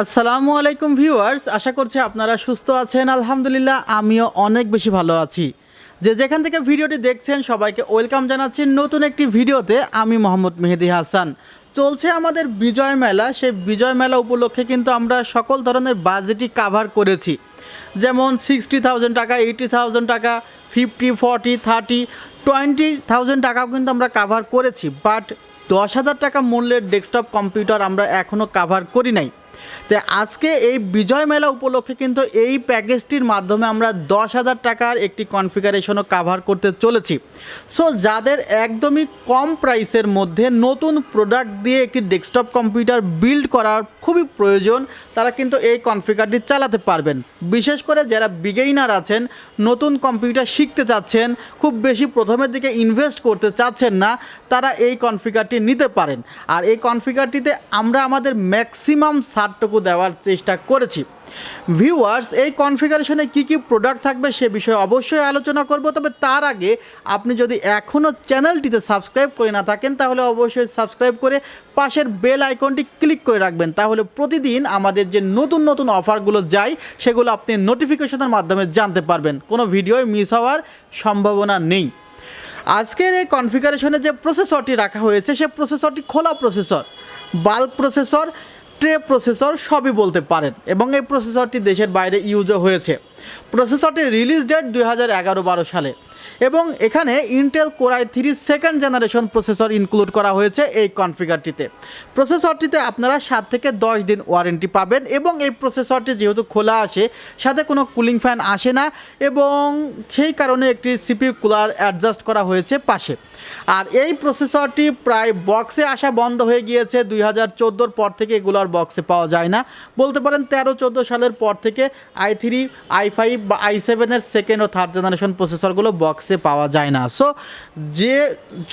আসসালামু আলাইকুম ভিউয়ার্স, আশা করছি আপনারা সুস্থ আছেন। আলহামদুলিল্লাহ আমিও অনেক বেশি ভালো আছি। যেখান থেকে ভিডিওটি দেখছেন সবাইকে ওয়েলকাম জানাচ্ছি নতুন একটি ভিডিওতে। আমি মোহাম্মদ মেহেদি হাসান। চলছে আমাদের বিজয় মেলা। সেই বিজয় মেলা উপলক্ষে কিন্তু আমরা সকল ধরনের বাজেটই কাভার করেছি, যেমন 60,000 টাকা, 80,000 টাকা, 50, 40, 30, 20,000 টাকাও কিন্তু আমরা কাভার করেছি। বাট 10,000 টাকা মূল্যের ডেস্কটপ কম্পিউটার আমরা এখনও কাভার করি নাই। তো আজকে এই বিজয় মেলা উপলক্ষে কিন্তু এই প্যাকেজটির মাধ্যমে আমরা 10,000 টাকার একটি কনফিগারেশনও কাভার করতে চলেছি। সো যাদের একদমই কম প্রাইসের মধ্যে নতুন প্রোডাক্ট দিয়ে একটি ডেস্কটপ কম্পিউটার বিল্ড করার খুবই প্রয়োজন, তারা কিন্তু এই কনফিগারটি চালাতে পারবেন। বিশেষ করে যারা বিগেইনার আছেন, নতুন কম্পিউটার শিখতে চাচ্ছেন, খুব বেশি প্রথমের দিকে ইনভেস্ট করতে চাচ্ছেন না, তারা এই কনফিগারটি নিতে পারেন। আর এই কনফিগারটিতে আমরা আমাদের ম্যাক্সিমাম ছাড়টুকু দেওয়ার চেষ্টা করেছি। ভিউয়ার্স, এই কনফিগারেশনে কি কি প্রোডাক্ট থাকবে সে বিষয়ে অবশ্যই আলোচনা করব। তবে তার আগে আপনি যদি এখনও চ্যানেলটিতে সাবস্ক্রাইব করে না থাকেন তাহলে অবশ্যই সাবস্ক্রাইব করে পাশের বেল আইকনটি ক্লিক করে রাখবেন। তাহলে প্রতিদিন আমাদের যে নতুন নতুন অফারগুলো যায় সেগুলো আপনি নোটিফিকেশনের মাধ্যমে জানতে পারবেন। কোনো ভিডিও মিস হওয়ার সম্ভাবনা নেই। আজকের এই কনফিগারেশনে যে প্রসেসরটি রাখা হয়েছে সে প্রসেসরটি খোলা processor, bulk processor, tray processor সবই বলতে পারেন, এবং এই প্রসেসরটি দেশের বাইরে ইউজও হয়েছে। প্রসেসরটির রিলিজ ডেট 2011-12 সালে, এবং এখানে Intel core i3 second generation processor include করা হয়েছে এই কনফিগারটিতে। প্রসেসরটিতে আপনারা 7 থেকে 10 দিন ওয়ারেন্টি পাবেন, এবং এই প্রসেসরটি যেহেতু খোলা আসে, সাথে কোনো কুলিং ফ্যান আসে না, এবং সেই কারণে একটি সিপিইউ কুলার অ্যাডজাস্ট করা হয়েছে পাশে। আর এই প্রসেসরটি প্রায় বক্সে আসা বন্ধ হয়ে গিয়েছে। 2014 পর থেকে এগুলোর বক্সে পাওয়া যায় না, বলতে পারেন 13-14 সালের পর থেকে i3, i5 বা i7 এর সেকেন্ড ও থার্ড জেনারেশন প্রসেসরগুলো বক্সে পাওয়া যায় না। সো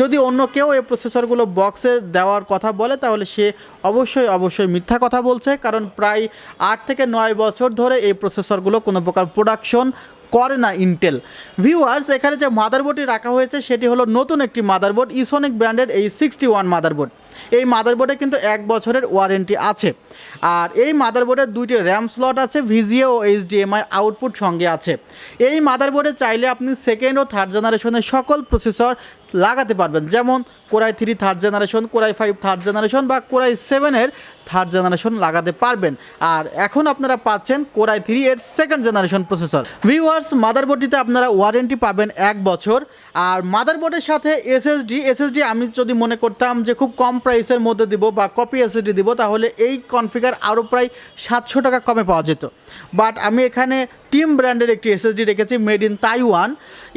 যদি অন্য কেউ এই প্রসেসরগুলো বক্সে দেওয়ার কথা বলে তাহলে সে অবশ্যই মিথ্যা কথা বলছে, কারণ প্রায় 8 থেকে 9 বছর ধরে এই প্রসেসরগুলো কোনো প্রকার প্রোডাকশন করে না ইন্টেল। ভিউয়ার্স, এখানে যে মাদারবোর্ডটি রাখা হয়েছে সেটি হলো নতুন একটি মাদারবোর্ড, ইসোনিক ব্র্যান্ডের H61 মাদারবোর্ড। এই মাদারবোর্ডে কিন্তু 1 বছরের ওয়ারেন্টি আছে। আর এই মাদারবোর্ডের 2টি র্যাম স্লট আছে, VGA ও HDMI আউটপুট সঙ্গে আছে। এই মাদারবোর্ডে চাইলে আপনি সেকেন্ড ও থার্ড জেনারেশনের সকল প্রসেসর লাগাতে পারবেন, যেমন core i3 third generation, core i5 third generation বা কোর i7 এর থার্ড জেনারেশন লাগাতে পারবেন। আর এখন আপনারা পাচ্ছেন কোর i3 এর সেকেন্ড জেনারেশন প্রসেসর। ভিউয়ার্স, মাদারবোর্ডটিতে আপনারা ওয়ারেন্টি পাবেন 1 বছর। আর মাদারবোর্ডের সাথে এসএসডি আমি যদি মনে করতাম যে খুব কম প্রাইসের মধ্যে দিব বা কপি এসএসডি দিব, তাহলে এই কনফিগার আরও প্রায় 700 টাকা কমে পাওয়া যেত। বাট আমি এখানে টিম ব্র্যান্ডের একটি এসএসডি রেখেছি, মেড ইন তাইওয়ান।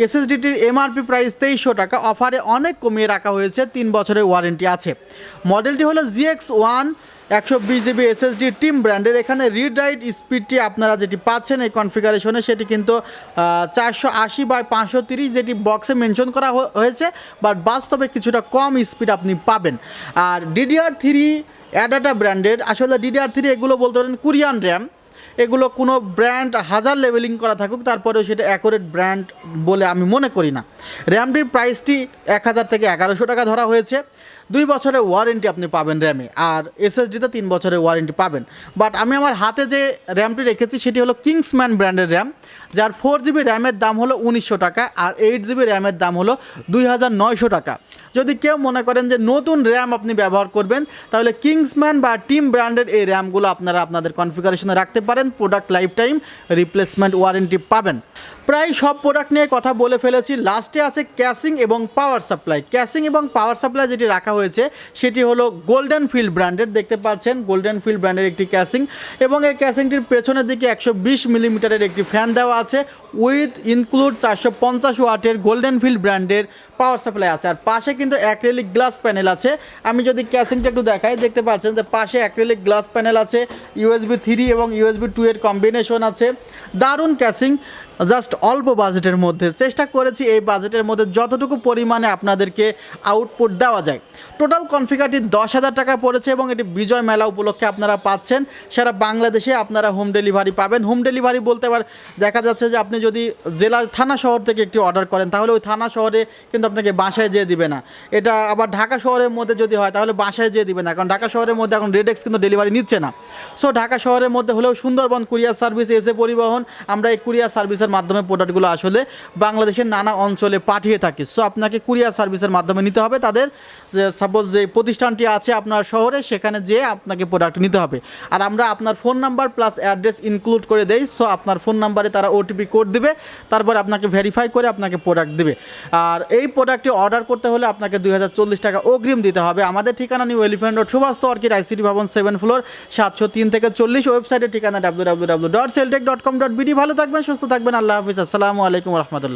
এসএসডিটির এমআরপি প্রাইস 2300 টাকা, অফারে অনেক কমিয়ে রাখা হয়েছে, 3 বছরের ওয়ারেন্টি আছে। মডেলটি হলো GX1 120 GB এসএসডি টিম ব্র্যান্ডের। এখানে রিড রাইট স্পিডটি আপনারা যেটি পাচ্ছেন এই কনফিগারেশনে সেটি কিন্তু 480/530, যেটি বক্সে মেনশন করা হয়েছে, বাট বাস্তবে কিছুটা কম স্পিড আপনি পাবেন। আর DDR3 অ্যাডাটা ব্র্যান্ডের, আসলে DDR3 এগুলো বলতে পারেন কোরিয়ান র্যাম। এগুলো কোনো ব্র্যান্ড হাজার লেভেলিং করা থাকুক তারপরেও সেটা অ্যাকোরেট ব্র্যান্ড বলে আমি মনে করি না। র্যামটির প্রাইসটি 1000 থেকে 1100 টাকা ধরা হয়েছে। 2 বছরের ওয়ারেন্টি আপনি পাবেন র্যামে, আর এসএসডিতে 3 বছরের ওয়ারেন্টি পাবেন। বাট আমি আমার হাতে যে র্যামটি রেখেছি সেটি হলো কিংসম্যান ব্র্যান্ডের র্যাম, যার 4 GB র্যামের দাম হলো 1900 টাকা, আর 8 GB র্যামের দাম হলো 2900 টাকা। যদি কেউ মনে করেন যে নতুন র্যাম আপনি ব্যবহার করবেন, তাহলে কিংসম্যান বা টিম ব্র্যান্ডের এই র্যামগুলো আপনারা আপনাদের কনফিগারেশনে রাখতে পারেন। Product life time replacement warranty পাবেন। প্রায় সব প্রোডাক্ট নিয়ে কথা বলে ফেলেছি, লাস্টে আছে ক্যাসিং এবং পাওয়ার সাপ্লাই। ক্যাসিং এবং পাওয়ার সাপ্লাই যেটি রাখা হয়েছে সেটি হলো গোল্ডেন ফিল্ড ব্র্যান্ডের, দেখতে পাচ্ছেন গোল্ডেন ফিল্ড ব্র্যান্ডের একটি ক্যাসিং, এবং এই ক্যাসিংটির পেছনের দিকে 120 মিলিমিটারের একটি ফ্যান দেওয়া আছে, উইথ ইনক্লুড 450 ওয়াটের গোল্ডেন ফিল্ড ব্র্যান্ডের পাওয়ার সাপ্লাই আছে। আর পাশে কিন্তু অ্যাক্রিলিক গ্লাস প্যানেল আছে। আমি যদি ক্যাসিংটা একটু দেখাই, দেখতে পাচ্ছেন যে পাশে অ্যাক্রিলিক গ্লাস প্যানেল আছে, USB 3 এবং USB 2 এর কম্বিনেশন আছে। দারুণ ক্যাসিং, জাস্ট অল্প বাজেটের মধ্যে চেষ্টা করেছি এই বাজেটের মধ্যে যতটুকু পরিমাণে আপনাদেরকে আউটপুট দেওয়া যায়। টোটাল কনফিগারটি 10,000 টাকা পড়েছে, এবং এটি বিজয় মেলা উপলক্ষে আপনারা পাচ্ছেন। সারা বাংলাদেশে আপনারা হোম ডেলিভারি পাবেন। হোম ডেলিভারি বলতে আবার দেখা যাচ্ছে যে আপনি যদি জেলা থানা শহর থেকে একটি অর্ডার করেন তাহলে ওই থানা শহরে কিন্তু আপনাকে বাসায় যেয়ে দিবে না। এটা আবার ঢাকা শহরের মধ্যে যদি হয় তাহলে বাসায় যেয়ে দিবে না, কারণ ঢাকা শহরের মধ্যে এখন রেডেক্স কিন্তু ডেলিভারি নিচ্ছে না। সো ঢাকা শহরের মধ্যে হলেও সুন্দরবন কুরিয়ার সার্ভিস, এসে পরিবহন, আমরা এই কুরিয়ার সার্ভিসের মাধ্যমে প্রোডাক্টগুলো আসলে বাংলাদেশের নানা অঞ্চলে পাঠিয়ে থাকি। সো আপনাকে কুরিয়ার সার্ভিসের মাধ্যমে নিতে হবে। তাদের যে সাপোজ যে প্রতিষ্ঠানটি আছে আপনার শহরে সেখানে যেয়ে আপনাকে প্রোডাক্ট নিতে হবে। আর আমরা আপনার phone number plus address include করে দেই। সো আপনার ফোন নাম্বারে তারা ওটিপি কোড দেবে, তারপরে আপনাকে ভেরিফাই করে আপনাকে প্রোডাক্ট দেবে। আর এই প্রোডাক্টটি অর্ডার করতে হলে আপনাকে 2040 টাকা অগ্রিম দিতে হবে। আমাদের ঠিকানা New Elephant Road, Suvastu Orchid, ICT ভবন 7 ফ্লোর, 703 থেকে 40। ওয়েবসাইটের ঠিকানা www.celltech.com.bd। ভালো থাকবেন, সুস্থ থাকবেন, আল্লাহ হাফিজ, আসসালামু আলাইকুম রহমতুল্লাহ।